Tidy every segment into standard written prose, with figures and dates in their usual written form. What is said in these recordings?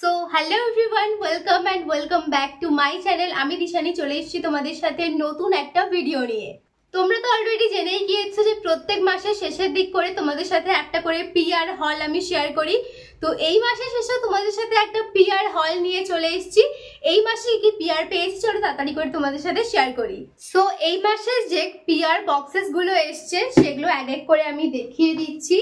So hello everyone, welcome back to my channel. আমি দিশানি চলে এসেছি তোমাদের সাথে নতুন একটা ভিডিও নিয়ে। তোমরা তো অলরেডি জেনেই গিয়েছো যে প্রত্যেক মাসের শেষের দিক করে তোমাদের সাথে একটা করে পিআর হল আমি শেয়ার করি। তো এই মাসের শেষে তোমাদের সাথে একটা পিআর হল নিয়ে চলে এসেছি। এই মাসে কি পিআর পেয়েছি চলো তাড়াতাড়ি করে তোমাদের সাথে শেয়ার করি। সো এই মাসে যে পিআর বক্সেস গুলো এসছে সেগুলো এক এক করে আমি দেখিয়ে দিচ্ছি।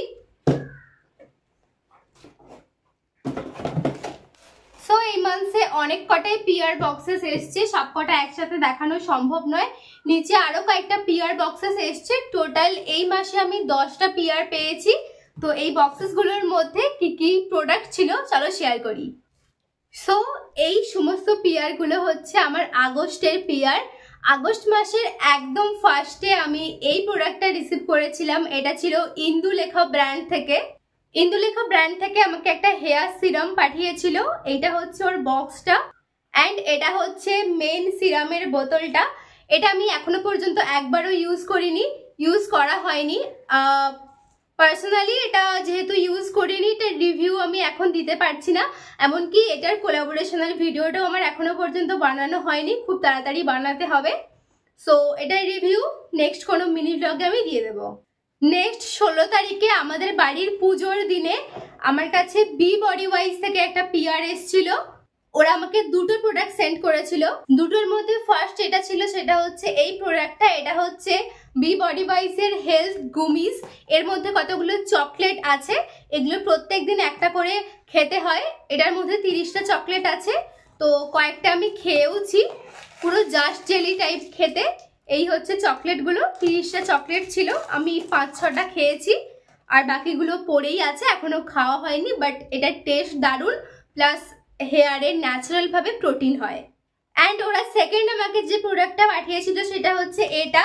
সো এই মান্থে অনেক কটাই পিআর বক্সেস এসছে, সবকটা একসাথে দেখানো সম্ভব নয়। নিচে আরো কয়েকটা পিআর বক্সেস এসছে। টোটাল এই মাসে আমি 10টা পিআর পেয়েছি। তো এই বক্সেস গুলোর মধ্যে কি কি প্রোডাক্ট ছিল চলো শেয়ার করি। সো এই সমস্ত পিআর গুলো হচ্ছে আমার আগস্টের পিআর। আগস্ট মাসের একদম ফার্স্টে আমি এই প্রোডাক্টটা রিসিভ করেছিলাম। এটা ছিল ইন্দুলেখা ব্র্যান্ড থেকে। ইন্দুলেখা ব্র্যান্ড থেকে আমাকে একটা হেয়ার সিরাম পাঠিয়েছিল। এটা হচ্ছে ওর বক্সটা অ্যান্ড এটা হচ্ছে মেন সিরামের বোতলটা। এটা আমি এখনো পর্যন্ত একবারও ইউজ করিনি, ইউজ করা হয়নি। পার্সোনালি এটা যেহেতু ইউজ করিনি এটার রিভিউ আমি এখন দিতে পারছি না। এমনকি এটার কোলাবোরেশনাল ভিডিওটাও আমার এখনো পর্যন্ত বানানো হয়নি, খুব তাড়াতাড়ি বানাতে হবে। সো এটার রিভিউ নেক্সট কোনো মিনি ব্লগে আমি দিয়ে দেবো। নেক্সট 16 তারিখে আমাদের বাড়ির পুজোর দিনে আমার কাছে বি বডি ওয়াইজ থেকে একটা পিআর এসেছিল। ওরা আমাকে দুটো প্রোডাক্ট সেন্ড করেছিল। দুটোর মধ্যে ফার্স্ট এটা ছিল, সেটা হচ্ছে এই প্রোডাক্টটা। এটা হচ্ছে বি বডি ওয়াইজ এর হেলথ গুমিজ। এর মধ্যে কতগুলো চকলেট আছে, এগুলো প্রত্যেকদিন একটা করে খেতে হয়। এটার মধ্যে 30টা চকলেট আছে। তো কয়েকটা আমি খেয়েওছি, পুরো জাস্ট জেলি টাইপ খেতে। এই হচ্ছে চকলেটগুলো, 30টা চকলেট ছিল, আমি 5-6টা খেয়েছি আর বাকিগুলো পড়েই আছে, এখনো খাওয়া হয়নি। বাট এটার টেস্ট দারুণ, প্লাস হেয়ারের ন্যাচারাল ভাবে প্রোটিন হয়। অ্যান্ড ওরা সেকেন্ড আমাকে যে প্রোডাক্টটা পাঠিয়েছিল সেটা হচ্ছে এটা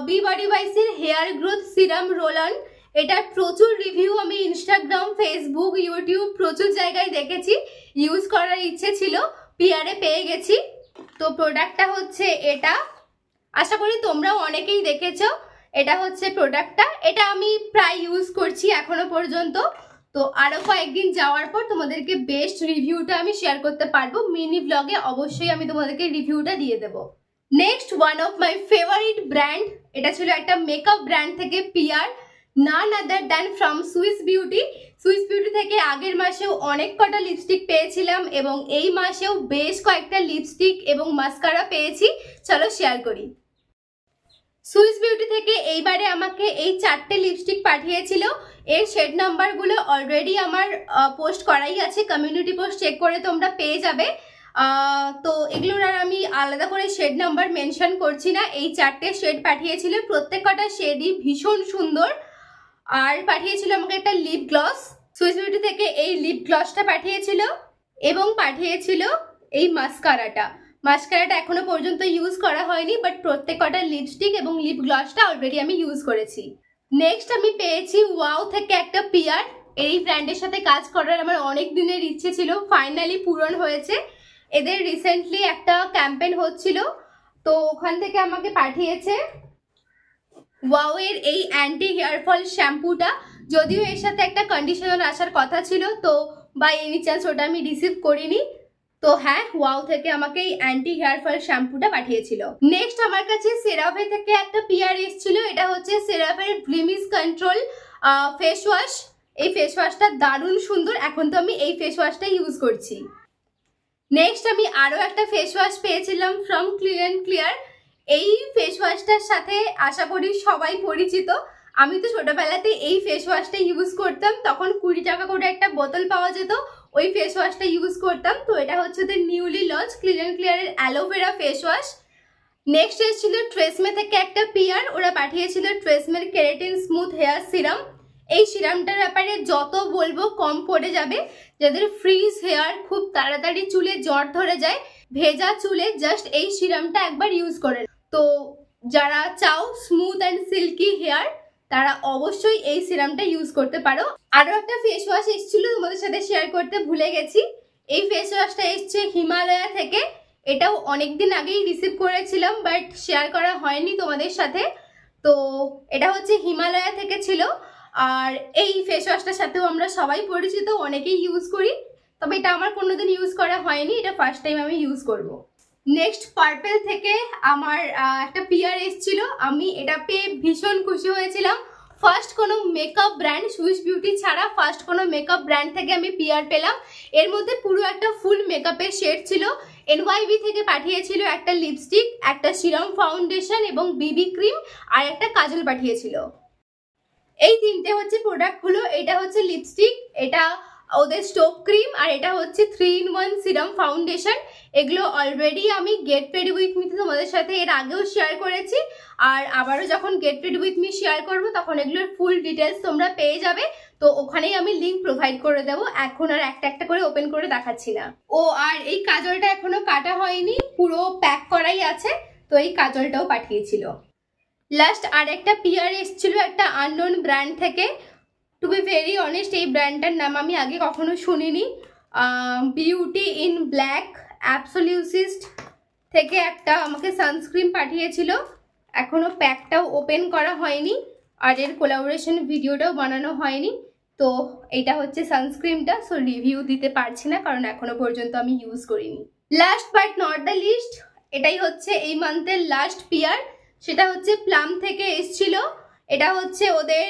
বি বডি ওয়াইজ এর hair growth serum roll on. এটার প্রচুর রিভিউ আমি ইনস্টাগ্রাম, ফেসবুক, ইউটিউব প্রচুর জায়গায় দেখেছি। ইউজ করার ইচ্ছে ছিল, পিআরে পেয়ে গেছি। তো প্রোডাক্টটা হচ্ছে এটা, আশা করি তোমরাও অনেকেই দেখেছো। এটা হচ্ছে প্রোডাক্টটা, এটা আমি প্রায় ইউজ করছি এখনো পর্যন্ত। তো আরো কয়েকদিন যাওয়ার পর তোমাদেরকে বেস্ট রিভিউটা আমি শেয়ার করতে পারবো। মিনি ব্লগে অবশ্যই আমি তোমাদেরকে রিভিউটা দিয়ে দেবো। Next one of my favourite brand, এটা ছিল একটা মেকআপ ব্র্যান্ড থেকে PR, none other than from Swiss Beauty. Swiss Beauty থেকে আগের মাসেও অনেক কটা লিপস্টিক পেয়েছিলাম এবং এই মাসেও বেশ কয়েকটা লিপস্টিক এবং মাস্কারা পেয়েছি। চলো শেয়ার করি। সুইস বিউটি থেকে এইবারে আমাকে এই 4টে লিপস্টিক পাঠিয়েছিল। এর শেড নাম্বারগুলো অলরেডি আমার পোস্ট করাই আছে, কমিউনিটি পোস্ট চেক করে তোমরা পেয়ে যাবে। তো এগুলোর আর আমি আলাদা করে শেড নাম্বার মেনশন করছি না। এই 4টে শেড পাঠিয়েছিল, প্রত্যেকটা শেডই ভীষণ সুন্দর। আর পাঠিয়েছিল আমাকে একটা লিপ গ্লস, সুইস বিউটি থেকে এই লিপ গ্লসটা পাঠিয়েছিল এবং পাঠিয়েছিল এই মাস্কারাটা। মাস্কারাটা এখনো পর্যন্ত ইউজ করা হয়নি, বাট প্রত্যেকটা লিপস্টিক এবং লিপ গ্লসটা অলরেডি আমি ইউজ করেছি। নেক্সট আমি পেয়েছি ওয়াও থেকে একটা পিআর। এই ব্র্যান্ডের সাথে কাজ করার আমার অনেক দিনের ইচ্ছে ছিল, ফাইনালি পূরণ হয়েছে। এদের রিসেন্টলি একটা ক্যাম্পেইন হচ্ছিল, তো ওখান থেকে আমাকে পাঠিয়েছে ওয়াও এর এই অ্যান্টি হেয়ার ফল শ্যাম্পুটা। যদিও এর সাথে একটা কন্ডিশনার আসার কথা ছিল, তো বাই এনি চান্স ওটা আমি রিসিভ করিনি। তো হ্যাঁ, ওয়াও থেকে আমাকে এই অ্যান্টি হেয়ার ফল শ্যাম্পুটা পাঠিয়েছিল। নেক্সট আমার কাছে সেরাভে থেকে একটা পিআর এসেছিল। এটা হচ্ছে সেরাভের ব্লিমিশ কন্ট্রোল ফেস ওয়াশ। এই ফেস ওয়াশটা দারুণ সুন্দর, এখন তো আমি এই ফেস ওয়াশটা ইউজ করছি। নেক্সট আমি আরো একটা ফেস ওয়াশ পেয়েছিলাম ফ্রম ক্লিন অ্যান্ড ক্লিয়ার। এই ফেস ওয়াশটার সাথে আশা করি সবাই পরিচিত। আমি তো ছোটবেলাতে এই ফেস ওয়াশটা ইউজ করতাম, তখন 20 টাকা করে একটা বোতল পাওয়া যেত, ওই ফেস ওয়াশটা ইউজ করতাম। তো এটা হচ্ছে ওদের নিউলি লঞ্চ ক্লিন অ্যান্ড ক্লিয়ারের অ্যালোভেরা ফেস ওয়াশ। নেক্সট এসেছিল ট্রেসমে থেকে একটা পিআর। ওরা পাঠিয়েছিল ট্রেসমের কেরাটিন স্মুথ হেয়ার সিরাম। এই সিরামটার ব্যাপারে যত বলবো কম পড়ে যাবে। যাদের ফ্রিজ হেয়ার, খুব তাড়াতাড়ি চুলে জট ধরে যায়, ভেজা চুলে জাস্ট এই সিরামটা একবার ইউজ করে। তো যারা চাও স্মুথ অ্যান্ড সিল্কি হেয়ার, তারা অবশ্যই এই সিরামটা ইউজ করতে পারো। আরো একটা ফেস ওয়াশ এসেছিল, তোমাদের সাথে শেয়ার করতে ভুলে গেছি। এই ফেস ওয়াশটা এসছে হিমালয়া থেকে। এটাও অনেকদিন আগেই রিসিভ করেছিলাম, বাট শেয়ার করা হয়নি তোমাদের সাথে। তো এটা হচ্ছে হিমালয়া থেকে ছিল। আর এই ফেস ওয়াশটার সাথেও আমরা সবাই পরিচিত, অনেকেই ইউজ করি। তো তবে এটা আমার কোনোদিন ইউজ করা হয়নি, এটা ফার্স্ট টাইম আমি ইউজ করব। নেক্সট পার্পেল থেকে আমার একটা পিয়ার এসেছিল, আমি এটা পেয়ে ভীষণ খুশি হয়েছিলাম। ফার্স্ট কোনো মেকআপ ব্র্যান্ড, সুইস বিউটি ছাড়া ফার্স্ট কোনো মেকআপ ব্র্যান্ড থেকে আমি পিয়ার পেলাম। এর মধ্যে পুরো একটা ফুল মেকআপের শেড ছিল। এনওয়াইবি থেকে পাঠিয়েছিল একটা লিপস্টিক, একটা সিরাম ফাউন্ডেশন এবং বিবি ক্রিম, আর একটা কাজল পাঠিয়েছিল। এই তিনটে হচ্ছে প্রোডাক্টগুলো। এটা হচ্ছে লিপস্টিক, এটা ওদের স্টোভ ক্রিম, আর এটা হচ্ছে 3-in-1 সিরাম ফাউন্ডেশন। এগুলো অলরেডি আমি গেট রেডি উইথ মিতে তোমাদের সাথে এর আগেও শেয়ার করেছি, আর আবারও যখন get ready with me share করবো তখন এগুলোর ফুল ডিটেলস তোমরা পেয়ে যাবে। তো ওখানেই আমি লিঙ্ক প্রোভাইড করে দেবো, এখন আর একটা একটা করে ওপেন করে দেখাচ্ছি না। ও আর এই কাজলটা এখনো কাটা হয়নি, পুরো প্যাক করাই আছে, তো এই কাজলটাও পাঠিয়েছিল। লাস্ট আর একটা পিয়ার এসেছিল একটা আননোন ব্র্যান্ড থেকে। টু বি ভেরি অনেস্ট, এই ব্র্যান্ডটার নাম আমি আগে কখনো শুনিনি। বিউটি ইন ব্ল্যাক অ্যাবসোলিউসিস্ট থেকে একটা আমাকে সানস্ক্রিন পাঠিয়েছিল, এখনো প্যাকটাও ওপেন করা হয়নি, আর এর কোলাবোরেশন ভিডিওটাও বানানো হয়নি। তো এটা হচ্ছে সানস্ক্রিনটা, সো রিভিউ দিতে পারছি না কারণ এখনো পর্যন্ত আমি ইউজ করিনি। Last but not the least, এটাই হচ্ছে এই মান্থের লাস্ট পিয়ার, সেটা হচ্ছে প্লাম থেকে এসছিল। এটা হচ্ছে ওদের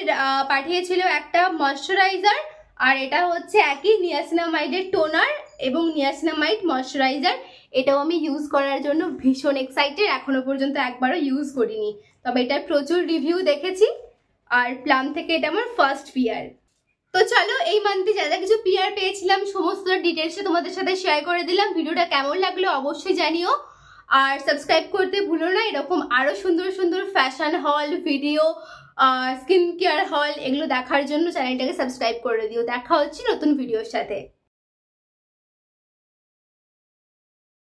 পাঠিয়েছিল একটা ময়শ্চারাইজার, আর এটা হচ্ছে একই নিয়াসিনামাইডের টোনার এবং নিয়াসিনামাইড ময়শ্চারাইজার। এটাও আমি ইউজ করার জন্য ভীষণ এক্সাইটেড, এখনো পর্যন্ত একবারও ইউজ করিনি, তবে এটার প্রচুর রিভিউ দেখেছি। আর প্লাম থেকে এটা আমার ফার্স্ট পিয়ার। তো চলো, এই মান্থে যা যা কিছু পিয়ার পেয়েছিলাম সমস্ত ডিটেলসে তোমাদের সাথে শেয়ার করে দিলাম। ভিডিওটা কেমন লাগলো অবশ্যই জানিও, আর সাবস্ক্রাইব করতে ভুলো না। এরকম আরো সুন্দর সুন্দর ফ্যাশন হল ভিডিও, স্কিন কেয়ার হল, এগুলো দেখার জন্য চ্যানেলটাকে সাবস্ক্রাইব করে দিও। দেখা হচ্ছে নতুন ভিডিওর সাথে।